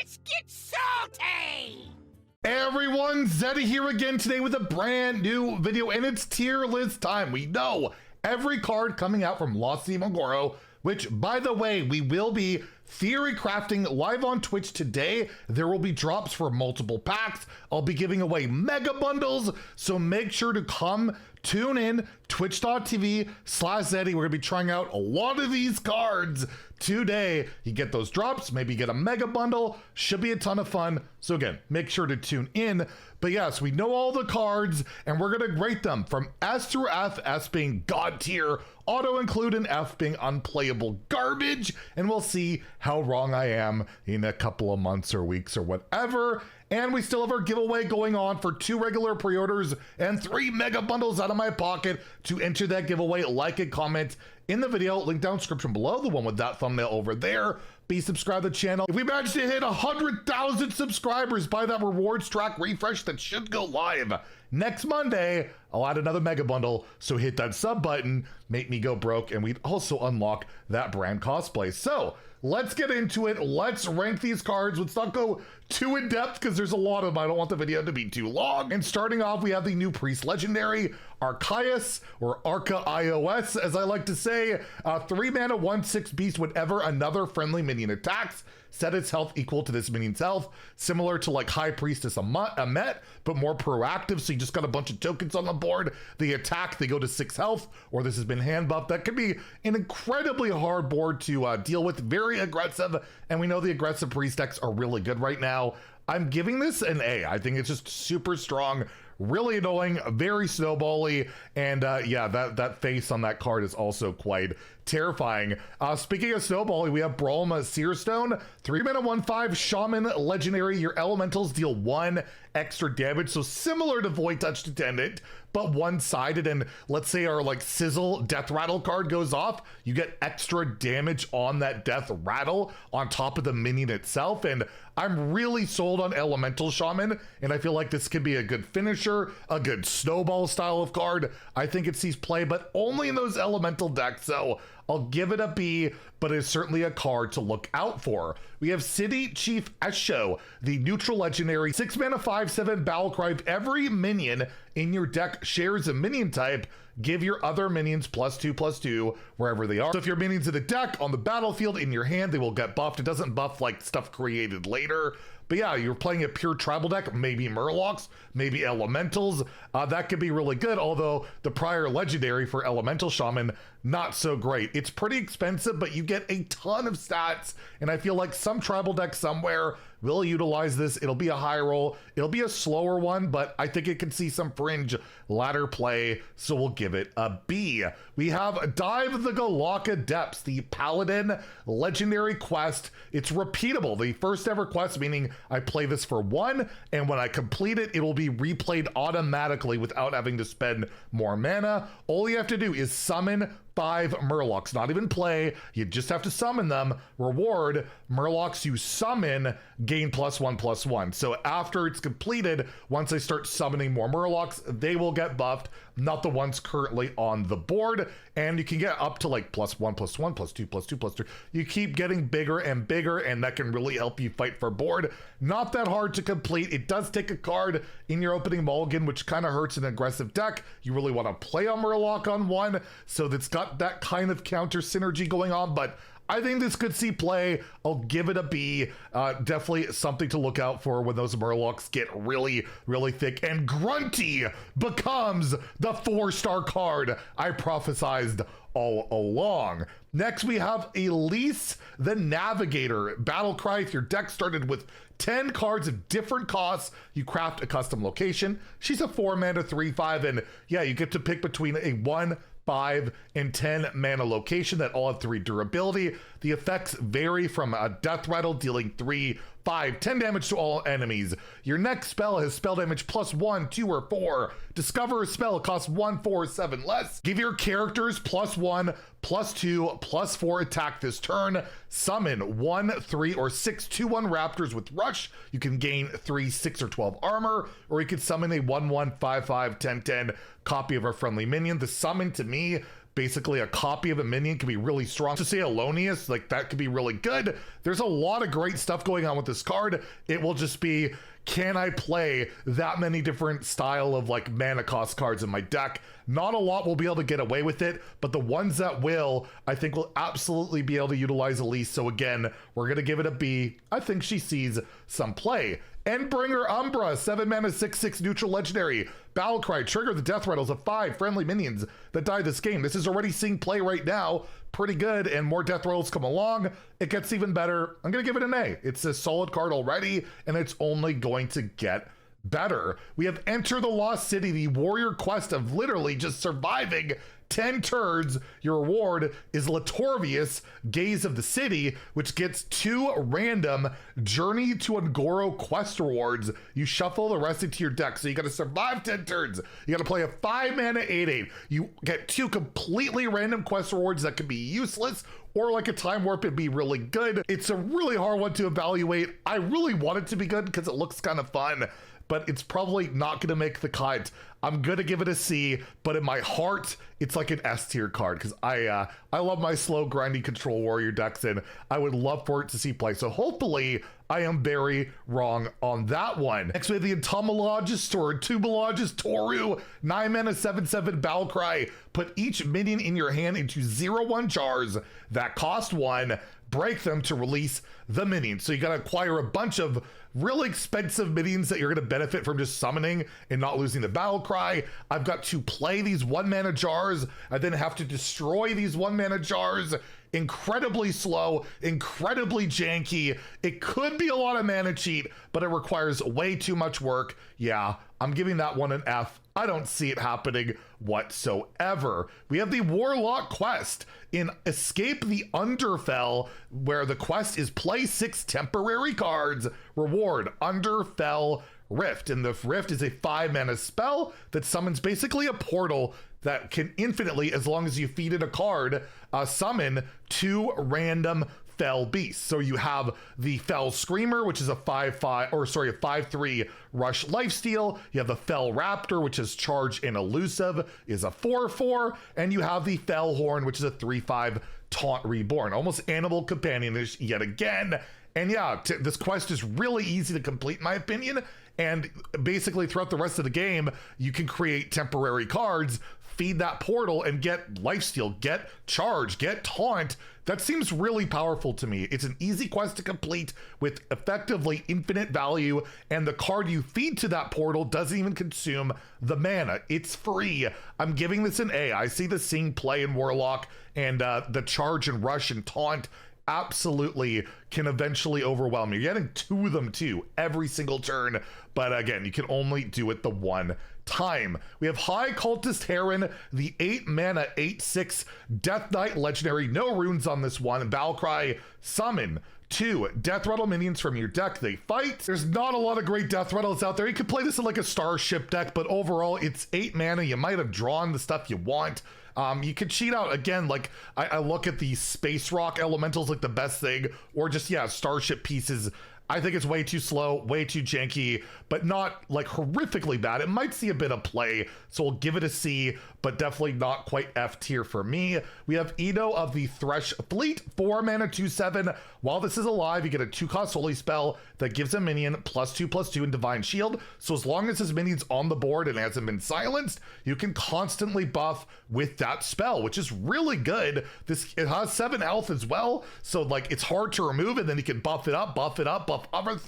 Let's get salty! Hey everyone, Zeddy here again today with a brand new video, and it's tier list time. We know every card coming out from Lost Magoro, which, by the way, we will be theory crafting live on Twitch today. There will be drops for multiple packs. I'll be giving away mega bundles, so make sure to come tune in, twitch.tv/Zeddy. We're gonna be trying out a lot of these cards today. You get those drops, maybe get a mega bundle, should be a ton of fun. So again, make sure to tune in. But yes, we know all the cards and we're gonna rate them from S through F, S being God tier, auto include, and F being unplayable garbage. And we'll see how wrong I am in a couple of months or weeks or whatever. And we still have our giveaway going on for 2 regular pre-orders and 3 mega bundles out of my pocket. To enter that giveaway, like and comment in the video, link down description below, the one with that thumbnail over there. Be subscribed to the channel. If we manage to hit 100,000 subscribers by that rewards track refresh that should go live next Monday, I'll add another mega bundle. So hit that sub button, make me go broke, and we'd also unlock that brand cosplay. So let's get into it. Let's rank these cards. Let's not go too in depth because there's a lot of them. I don't want the video to be too long. And starting off, we have the new Priest Legendary, Arcaius, or Arca-ios, as I like to say. 3 mana, 1/6 beast. Whenever another friendly minion attacks, set its health equal to this minion's health. Similar to like High Priestess Amet, but more proactive. So you just got a bunch of tokens on the board. They attack, they go to 6 health, or this has been hand buffed. That could be an incredibly hard board to deal with. Very aggressive, and we know the aggressive priest decks are really good right now. I'm giving this an A. I think it's just super strong, really annoying, very snowbally, and yeah, that face on that card is also quite terrifying. Speaking of snowballing, we have Brolma Searstone, 3 mana, 1/5 Shaman Legendary. Your elementals deal 1 extra damage, so similar to Void Touch Attendant, but one-sided. And let's say our like Sizzle Death Rattle card goes off, you get extra damage on that Death Rattle on top of the minion itself. And I'm really sold on Elemental Shaman, and I feel like this could be a good finisher, a good snowball style of card. I think it sees play, but only in those elemental decks, so I'll give it a B, but it's certainly a card to look out for. We have City Chief Esho, the neutral legendary, 6 mana, 5/7 battle cry. If every minion in your deck shares a minion type, give your other minions +2/+2 wherever they are. So if your minions in the deck, on the battlefield, in your hand, they will get buffed. It doesn't buff like stuff created later. But yeah, you're playing a pure tribal deck, maybe Murlocs, maybe Elementals. That could be really good, although the prior legendary for Elemental Shaman, not so great. It's pretty expensive, but you get a ton of stats, and I feel like some tribal deck somewhere will utilize this. It'll be a high roll. It'll be a slower one, but I think it can see some fringe ladder play, so we'll give it a B. We have Dive the Galaka Depths, the Paladin legendary quest. It's repeatable. The first ever quest, meaning I play this for 1, and when I complete it, it will be replayed automatically without having to spend more mana. All you have to do is summon 5 Murlocs, not even play, you just have to summon them. Reward, Murlocs you summon gain +1/+1. So after it's completed, once I start summoning more Murlocs, they will get buffed, not the ones currently on the board. And you can get up to like +1/+1, +2/+2/+3. You keep getting bigger and bigger, and that can really help you fight for board. Not that hard to complete. It does take a card in your opening mulligan, which kind of hurts an aggressive deck. You really want to play a Murloc on 1, so that's got that kind of counter synergy going on, but I think this could see play. I'll give it a B. Definitely something to look out for when those Murlocs get really, really thick. And Grunty becomes the 4-star card I prophesized all along. Next, we have Elise the Navigator. Battle cry, if your deck started with 10 cards of different costs, you craft a custom location. She's a 4 mana, 3/5, and yeah, you get to pick between a 1, 5, and 10 mana location that all have 3 durability. The effects vary from a Death Rattle dealing 3, 5, 10 damage to all enemies. Your next spell has spell damage +1, 2, or 4. Discover a spell, costs 1, 4, 7 less. Give your characters +1, +2, +4 attack this turn. Summon 1, 3, or 6 2/1 raptors with rush. You can gain 3, 6, or 12 armor, or you can summon a 1/1, 5/5, 10/10 copy of a friendly minion. The summon to me basically a copy of a minion can be really strong. To say Alonius, like that could be really good. There's a lot of great stuff going on with this card. It will just be, can I play that many different style of like mana cost cards in my deck? Not a lot will be able to get away with it, but the ones that will, I think will absolutely be able to utilize Elise. So again, we're gonna give it a B. I think she sees some play. Endbringer Umbra, 7 mana, 6/6 neutral legendary. Battlecry, trigger the death rattles of 5 friendly minions that die this game. This is already seeing play right now. Pretty good, and more death rattles come along. It gets even better. I'm gonna give it an A. It's a solid card already, and it's only going to get better. We have Enter the Lost City, the warrior quest of literally just surviving 10 turns. Your reward is Latorvius, Gaze of the City, which gets 2 random Journey to Ungoro quest rewards. You shuffle the rest into your deck, so you gotta survive 10 turns. You gotta play a 5 mana 8/8. You get 2 completely random quest rewards that could be useless, or like a time warp and be really good. It's a really hard one to evaluate. I really want it to be good because it looks kind of fun, but it's probably not going to make the cut. I'm going to give it a C, but in my heart, it's like an S tier card because I love my slow, grindy control warrior decks, and I would love for it to see play. So hopefully I am very wrong on that one. Next, we have the Entomologist or Entomologist Toru, 9 mana, 7/7 Battlecry. Put each minion in your hand into 0/1 jars that cost 1. Break them to release the minion. So you gotta acquire a bunch of really expensive minions that you're gonna benefit from just summoning and not losing the battle cry. I've got to play these 1 mana jars. I then have to destroy these 1 mana jars. Incredibly slow, incredibly janky. It could be a lot of mana cheat, but it requires way too much work. Yeah, I'm giving that one an F. I don't see it happening whatsoever. We have the Warlock quest in Escape the Underfell, where the quest is play 6 temporary cards, reward Underfell Rift. And the Rift is a 5 mana spell that summons basically a portal that can infinitely, as long as you feed it a card, summon 2 random fell beasts. So you have the Fell Screamer, which is a 5/3 rush lifesteal. You have the Fell Raptor, which is charge and elusive, is a 4/4, and you have the Fell Horn, which is a 3/5 taunt reborn. Almost animal companionish yet again. And yeah, this quest is really easy to complete, in my opinion. And basically throughout the rest of the game, you can create temporary cards, feed that portal, and get lifesteal, get charge, get taunt. That seems really powerful to me. It's an easy quest to complete with effectively infinite value, and the card you feed to that portal doesn't even consume the mana. It's free. I'm giving this an A. I see the seeing play in Warlock, and the charge and rush and taunt absolutely can eventually overwhelm you. You're getting 2 of them too every single turn, but again, you can only do it the 1 time. We have High Cultist Heron, the 8 mana 8/6 Death Knight legendary. No runes on this one. Battlecry, summon 2 Death Rattle minions from your deck. They fight. There's not a lot of great Death Rattles out there. You could play this in like a Starship deck, but overall it's 8 mana. You might have drawn the stuff you want. You could cheat out again. Like I look at the Space Rock elementals like the best thing, or just, yeah, Starship pieces. I think it's way too slow, way too janky, but not like horrifically bad. It might see a bit of play, so we'll give it a C, but definitely not quite F tier for me. We have Eno of the Thresh Fleet, 4 mana 2/7. While this is alive, you get a 2-cost holy spell that gives a minion +2/+2 in Divine Shield. So as long as his minion's on the board and hasn't been silenced, you can constantly buff with that spell, which is really good. It has 7 health as well, so like it's hard to remove, and then you can buff it up, buff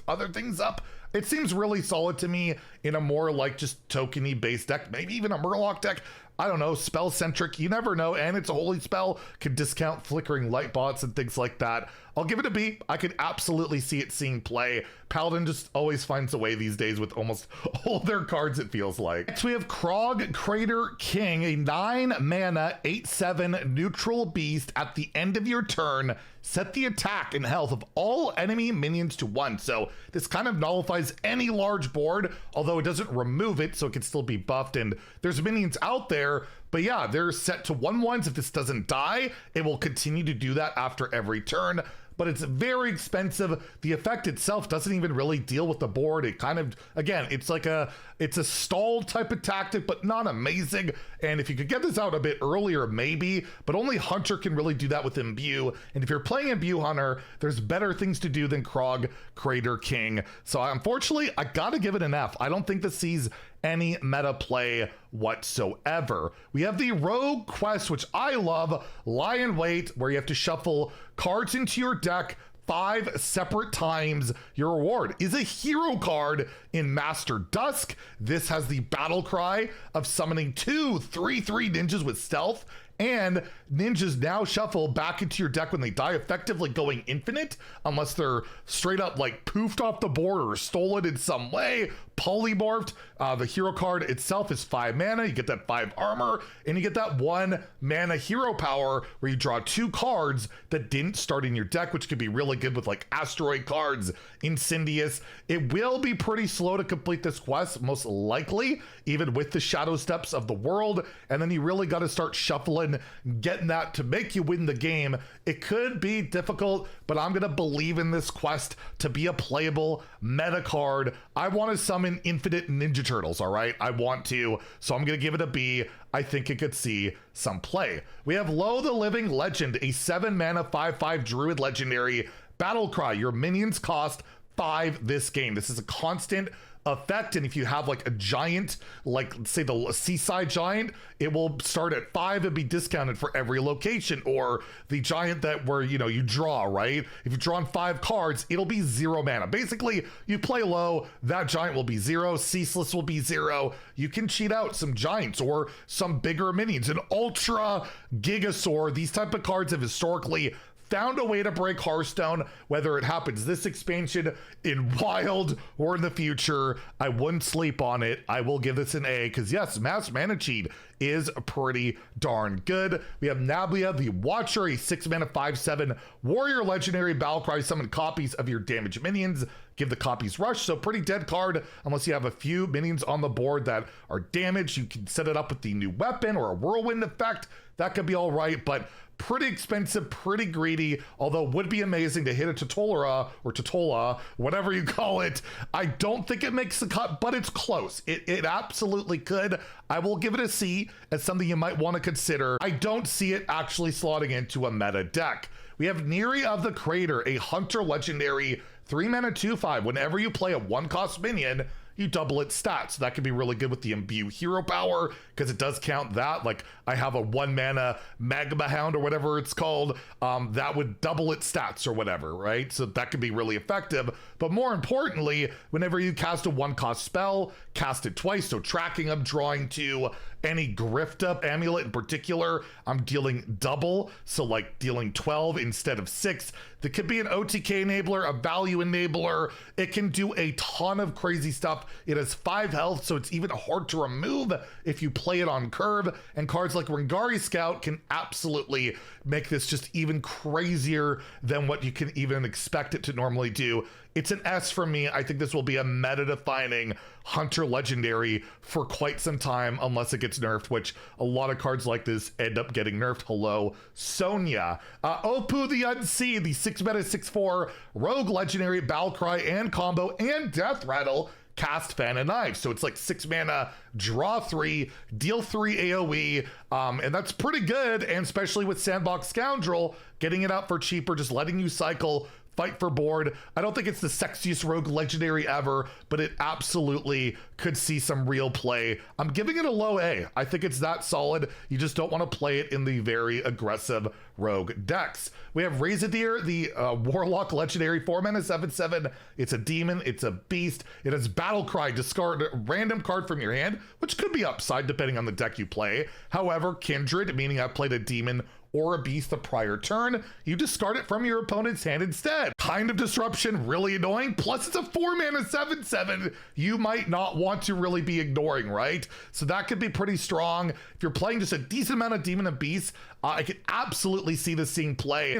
other things up. It seems really solid to me in a more like just tokeny based deck, maybe even a Murloc deck. I don't know, spell centric, you never know. And it's a holy spell, can discount flickering light bots and things like that. I'll give it a B. I could absolutely see it seeing play. Paladin just always finds a way these days with almost all their cards, it feels like. Next we have Krog Crater King, a 9 mana 8/7 neutral beast. At the end of your turn, set the attack and health of all enemy minions to 1. So this kind of nullifies any large board, although it doesn't remove it, so it can still be buffed. And there's minions out there, but yeah, they're set to 1/1s. If this doesn't die, it will continue to do that after every turn. but it's very expensive. The effect itself doesn't even really deal with the board. It kind of, again, it's a stall type of tactic, but not amazing. And if you could get this out a bit earlier, maybe, but only Hunter can really do that with Imbue. And if you're playing Imbue Hunter, there's better things to do than Krog, Crater King. So unfortunately, I gotta give it an F. I don't think this sees any meta play whatsoever. We have the Rogue Quest, which I love, Lie in Wait, where you have to shuffle cards into your deck 5 separate times. Your reward is a hero card in Master Dusk. This has the battle cry of summoning 2 3/3 ninjas with stealth, and ninjas now shuffle back into your deck when they die, effectively going infinite, unless they're straight up like poofed off the board or stolen in some way, polymorphed. The hero card itself is 5 mana. You get that 5 armor, and you get that 1 mana hero power where you draw 2 cards that didn't start in your deck, which could be really good with like asteroid cards, Incendious. It will be pretty slow to complete this quest, most likely, even with the Shadow Steps of the World, and then you really got to start shuffling, getting that to make you win the game. It could be difficult, but I'm gonna believe in this quest to be a playable meta card. I want to summon infinite Ninja Turtles, all right? I want to, so I'm gonna give it a B. I think it could see some play. We have Lo the Living Legend, a 7 mana 5/5 Druid legendary. Battle Cry, your minions cost 5 this game. This is a constant effect, and if you have like a giant, like say the Seaside Giant, it will start at 5 and be discounted for every location. Or the giant that where you draw, right? If you've drawn 5 cards, it'll be 0 mana. Basically, you play low, that giant will be 0, Ceaseless will be 0. You can cheat out some giants or some bigger minions. An Ultra Gigasaur, these type of cards have historically found a way to break Hearthstone, whether it happens this expansion, in Wild, or in the future. I wouldn't sleep on it. I will give this an A, because yes, Mass Mana Cheat is pretty darn good. We have Nablia the Watcher, a 6 mana 5/7 warrior legendary. Battle Cry, summon copies of your damaged minions. Give the copies rush, so pretty dead card unless you have a few minions on the board that are damaged. You can set it up with the new weapon or a whirlwind effect. That could be all right, but pretty expensive, pretty greedy, although would be amazing to hit a Totola, or Totola, whatever you call it. I don't think it makes the cut, but it's close. It absolutely could. I will give it a C as something you might want to consider. I don't see it actually slotting into a meta deck. We have Neri of the Crater, a Hunter legendary 3 mana 2/5. Whenever you play a 1-cost minion, you double its stats. So that could be really good with the Imbue hero power, because it does count that. Like I have a 1 mana Magma Hound or whatever it's called, that would double its stats or whatever, right? So that could be really effective. But more importantly, whenever you cast a 1-cost spell, cast it twice. So tracking up, drawing 2, any Grift Up amulet in particular, I'm dealing double. So like dealing 12 instead of 6. That could be an OTK enabler, a value enabler. It can do a ton of crazy stuff. It has 5 health, so it's even hard to remove if you play it on curve. And cards like Rangari Scout can absolutely make this just even crazier than what you can even expect it to normally do. It's an S for me. I think this will be a meta-defining Hunter legendary for quite some time, unless it gets nerfed, which a lot of cards like this end up getting nerfed. Hello, Sonia. Opu the Unseen, the 6 mana 6/4 rogue legendary, battle cry and combo and death rattle. Cast Fan of Knives. So it's like 6 mana, draw 3, deal 3 AoE, and that's pretty good. And especially with Sandbox Scoundrel, getting it out for cheaper, just letting you cycle, fight for board. I don't think it's the sexiest rogue legendary ever, but it absolutely could see some real play. I'm giving it a low A. I think it's that solid. You just don't want to play it in the very aggressive rogue decks. We have Razordeer, the Warlock legendary, 4 mana 7/7. It's a demon, it's a beast. It has Battle Cry, discard a random card from your hand, which could be upside depending on the deck you play. However, Kindred, meaning I played a demon or a beast the prior turn, you discard it from your opponent's hand instead. Kind of disruption, really annoying. Plus it's a 4 mana 7/7 you might not want to really be ignoring, right? So that could be pretty strong. If you're playing just a decent amount of demon and beast, I could absolutely see this seeing play.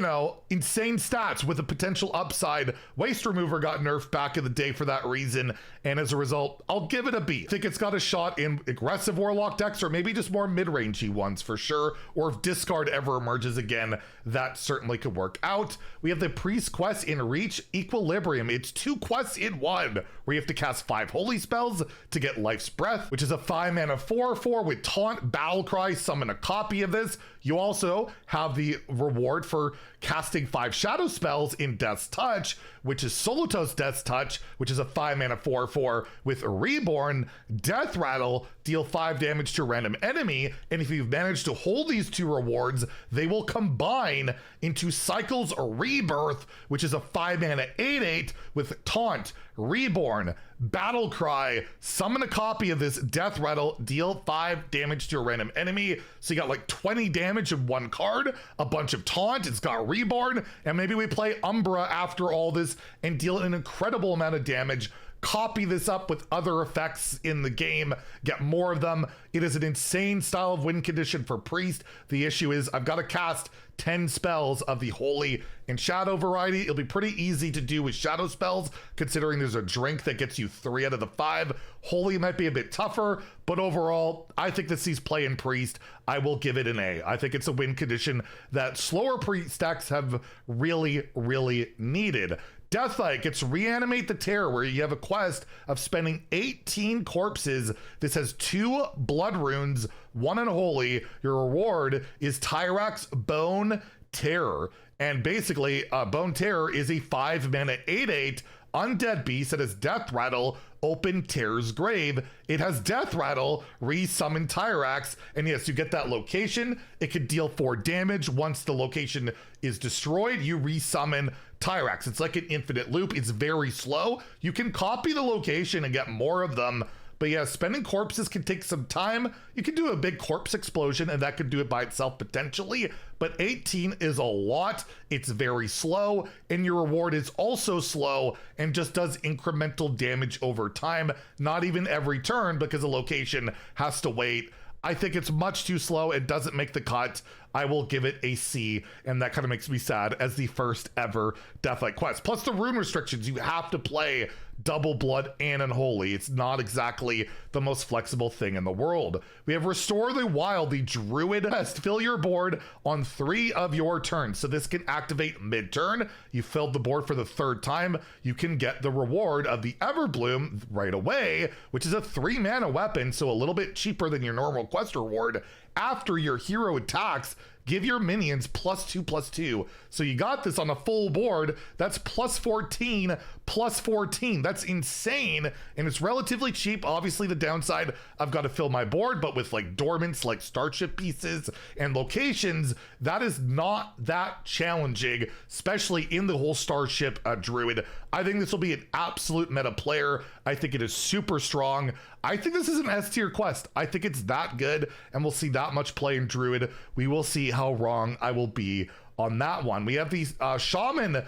Insane stats with a potential upside. Waste Remover got nerfed back in the day for that reason, and as a result, I'll give it a B. I think it's got a shot in aggressive Warlock decks, or maybe just more mid-rangey ones for sure, or if discard ever emerges again, that certainly could work out. We have the Priest quest in Reach Equilibrium. It's 2 quests in 1, where you have to cast 5 holy spells to get Life's Breath, which is a 5 mana 4/4 with Taunt, Battlecry, summon a copy of this. You also have the reward for casting 5 shadow spells in Death's Touch, which is Solotos Death's Touch, which is a 5 mana 4/4 with Reborn, Death Rattle, deal 5 damage to a random enemy, and if you've managed to hold these 2 rewards, they will combine into Cycle's Rebirth, which is a 5 mana 8/8 with Taunt, Reborn, Battle Cry, summon a copy of this Death Rattle, deal 5 damage to a random enemy. So you got like 20 damage in 1 card, a bunch of Taunt, it's got Reborn, and maybe we play Umbra after all this and deal an incredible amount of damage. Copy this up with other effects in the game, get more of them. It is an insane style of win condition for Priest. The issue is I've got to cast 10 spells of the Holy and Shadow variety. It'll be pretty easy to do with Shadow spells, considering there's a drink that gets you 3 out of the 5. Holy might be a bit tougher, but overall, I think this sees play in Priest. I will give it an A. I think it's a win condition that slower Priest decks have really, really needed. Deathlike, it's Reanimate the Terror, where you have a quest of spending 18 corpses. This has 2 blood runes, 1 unholy. Your reward is Tyrax's Bone Terror. And basically, Bone Terror is a 5 mana 8/8 undead beast that has Death Rattle, open Terror's Grave. It has Death Rattle, re-summon Tyrax, and yes, you get that location. It could deal 4 damage. Once the location is destroyed, you re-summon Tyrax. It's like an infinite loop. It's very slow. You can copy the location and get more of them. But yeah, spending corpses can take some time. You can do a big corpse explosion, and that could do it by itself potentially. But 18 is a lot. It's very slow, and your reward is also slow and just does incremental damage over time. Not even every turn, because a location has to wait. I think it's much too slow. It doesn't make the cut. I will give it a C, and that kind of makes me sad as the first ever Deathlike quest. Plus the rune restrictions, you have to play double blood and unholy. It's not exactly the most flexible thing in the world. We have Restore the Wild, the Druid quest. Fill your board on 3 of your turns. So this can activate mid-turn. You filled the board for the 3rd time. You can get the reward of the Everbloom right away, which is a 3 mana weapon, so a little bit cheaper than your normal quest reward. After your hero attacks, give your minions +2/+2. So you got this on a full board. That's +14/+14. That's insane. And it's relatively cheap. Obviously, the downside, I've got to fill my board, but with like dormants, like starship pieces and locations, that is not that challenging, especially in the whole starship druid. I think this will be an absolute meta player. I think it is super strong. I think this is an S tier quest. I think it's that good, and we'll see that much play in druid. We will see how wrong I will be on that one. We have the Shaman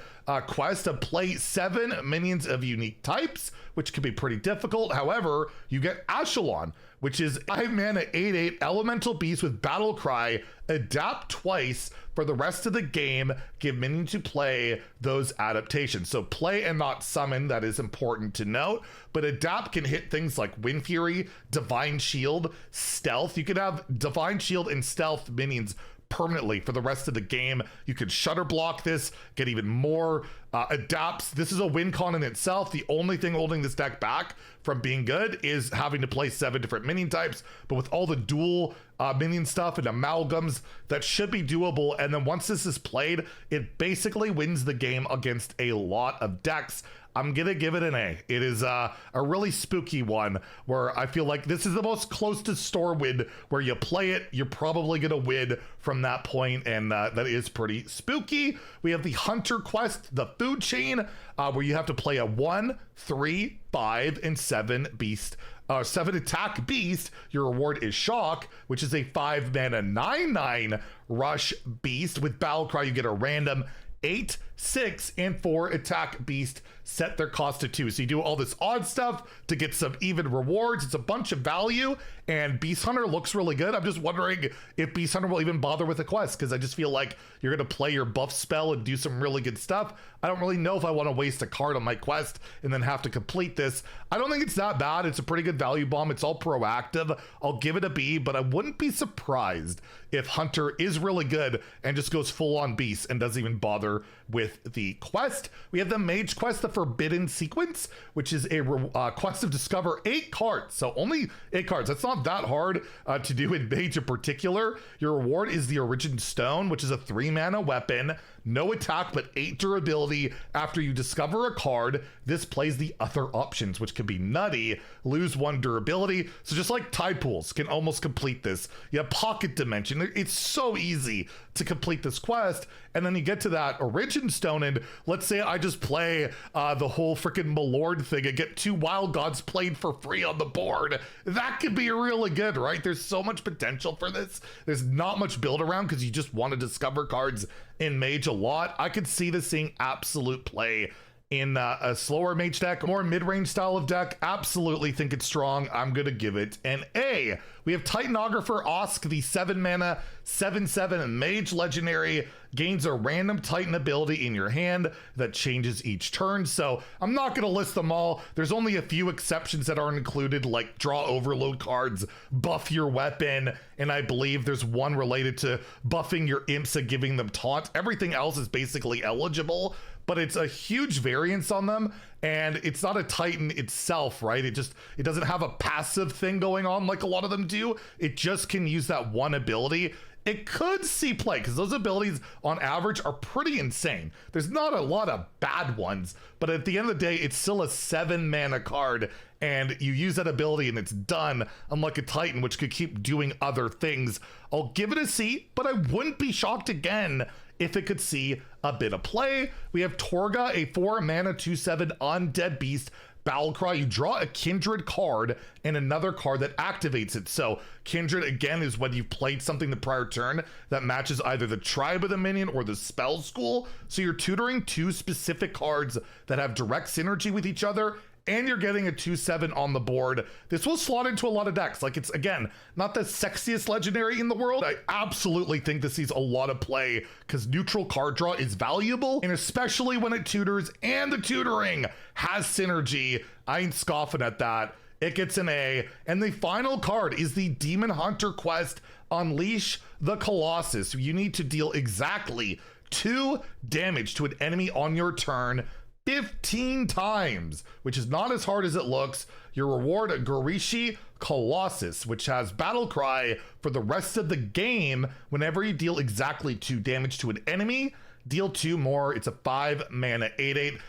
quest to play 7 minions of unique types, which can be pretty difficult. However, you get Ashelon, which is 5 mana 8/8 elemental beast with Battle Cry, adapt twice for the rest of the game, give minion to play those adaptations. So play and not summon, that is important to note, but adapt can hit things like Wind Fury, Divine Shield, Stealth. You could have Divine Shield and Stealth minions permanently for the rest of the game. You could shutter block this, get even more adapts. This is a win con in itself. The only thing holding this deck back from being good is having to play 7 different minion types, but with all the dual minion stuff and amalgams, that should be doable. And then once this is played, it basically wins the game against a lot of decks. I'm gonna give it an A. It is a really spooky one where I feel like this is the most close to store win, where you play it, you're probably gonna win from that point, and that is pretty spooky. We have the Hunter quest, the food chain, where you have to play a 1, 3, 5, and 7 beast. 7 attack beast. Your reward is Shock, which is a 5 mana 9/9 rush beast. With Battle Cry, you get a random 8 6, and 4 attack beast set their cost to 2. So you do all this odd stuff to get some even rewards. It's a bunch of value, and Beast Hunter looks really good. I'm just wondering if Beast Hunter will even bother with a quest, because I just feel like you're going to play your buff spell and do some really good stuff. I don't really know if I want to waste a card on my quest and then have to complete this. I don't think it's that bad. It's a pretty good value bomb. It's all proactive. I'll give it a B, but I wouldn't be surprised if Hunter is really good and just goes full on beast and doesn't even bother with the quest. We have the Mage quest, the Forbidden Sequence, which is a quest to discover 8 cards. So only 8 cards. That's not that hard to do in Mage in particular. Your reward is the Origin Stone, which is a 3-mana weapon. No attack, but 8 durability. After you discover a card, this plays the other options, which can be nutty. Lose 1 durability. So just like Tide Pools can almost complete this. You have Pocket Dimension. It's so easy to complete this quest. And then you get to that Origin Stone, and let's say I just play the whole freaking Malord thing and get 2 Wild Gods played for free on the board. That could be really good, right? There's so much potential for this. There's not much build around because you just want to discover cards in Mage a lot. I could see this seeing absolute play in a slower Mage deck, more mid-range style of deck. Absolutely think it's strong. I'm gonna give it an A. We have Titanographer Osk, the 7-mana 7/7 Mage legendary, gains a random Titan ability in your hand that changes each turn. So I'm not gonna list them all. There's only a few exceptions that aren't included, like draw overload cards, buff your weapon, and I believe there's one related to buffing your imps and giving them taunt. Everything else is basically eligible, but it's a huge variance on them, and it's not a Titan itself, right? It doesn't have a passive thing going on like a lot of them do. It just can use that one ability. It could see play because those abilities on average are pretty insane. There's not a lot of bad ones, but at the end of the day, it's still a 7-mana card, and you use that ability and it's done, unlike a Titan, which could keep doing other things. I'll give it a C, but I wouldn't be shocked again if it could see a bit of play. We have Torga, a 4-mana 2/7 undead beast. Battlecry, you draw a Kindred card and another card that activates it. So Kindred, again, is when you've played something the prior turn that matches either the tribe of the minion or the spell school. So you're tutoring 2 specific cards that have direct synergy with each other, and you're getting a 2/7 on the board. This will slot into a lot of decks. Like, it's, again, not the sexiest legendary in the world. I absolutely think this sees a lot of play because neutral card draw is valuable, and especially when it tutors and the tutoring has synergy. I ain't scoffing at that. It gets an A. And the final card is the Demon Hunter quest, Unleash the Colossus. You need to deal exactly 2 damage to an enemy on your turn 15 times, which is not as hard as it looks. Your reward, a Gorishi Colossus, which has Battle Cry for the rest of the game. Whenever you deal exactly 2 damage to an enemy, deal 2 more. It's a 5-mana 8/8.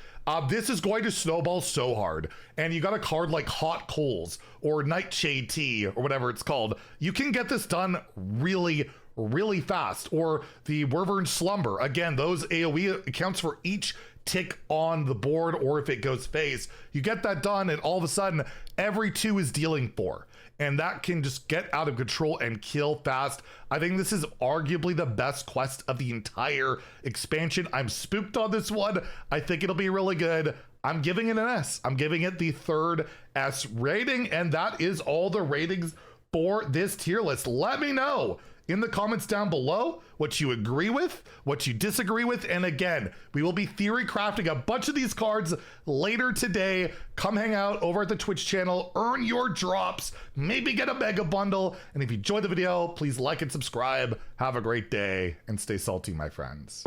This is going to snowball so hard. And you got a card like Hot Coals or Nightshade Tea or whatever it's called. You can get this done really fast. Or the Wyvern Slumber. Again, those AoE accounts for each tick on the board, or if it goes face. You get that done, and all of a sudden, every 2 is dealing 4. And that can just get out of control and kill fast. I think this is arguably the best quest of the entire expansion. I'm spooked on this one. I think it'll be really good. I'm giving it an S. I'm giving it the 3rd S rating, and that is all the ratings for this tier list. Let me know in the comments down below what you agree with, what you disagree with, and again, we will be theory crafting a bunch of these cards later today. Come hang out over at the Twitch channel, earn your drops, maybe get a mega bundle, and if you enjoyed the video, please like and subscribe. Have a great day, and stay salty, my friends.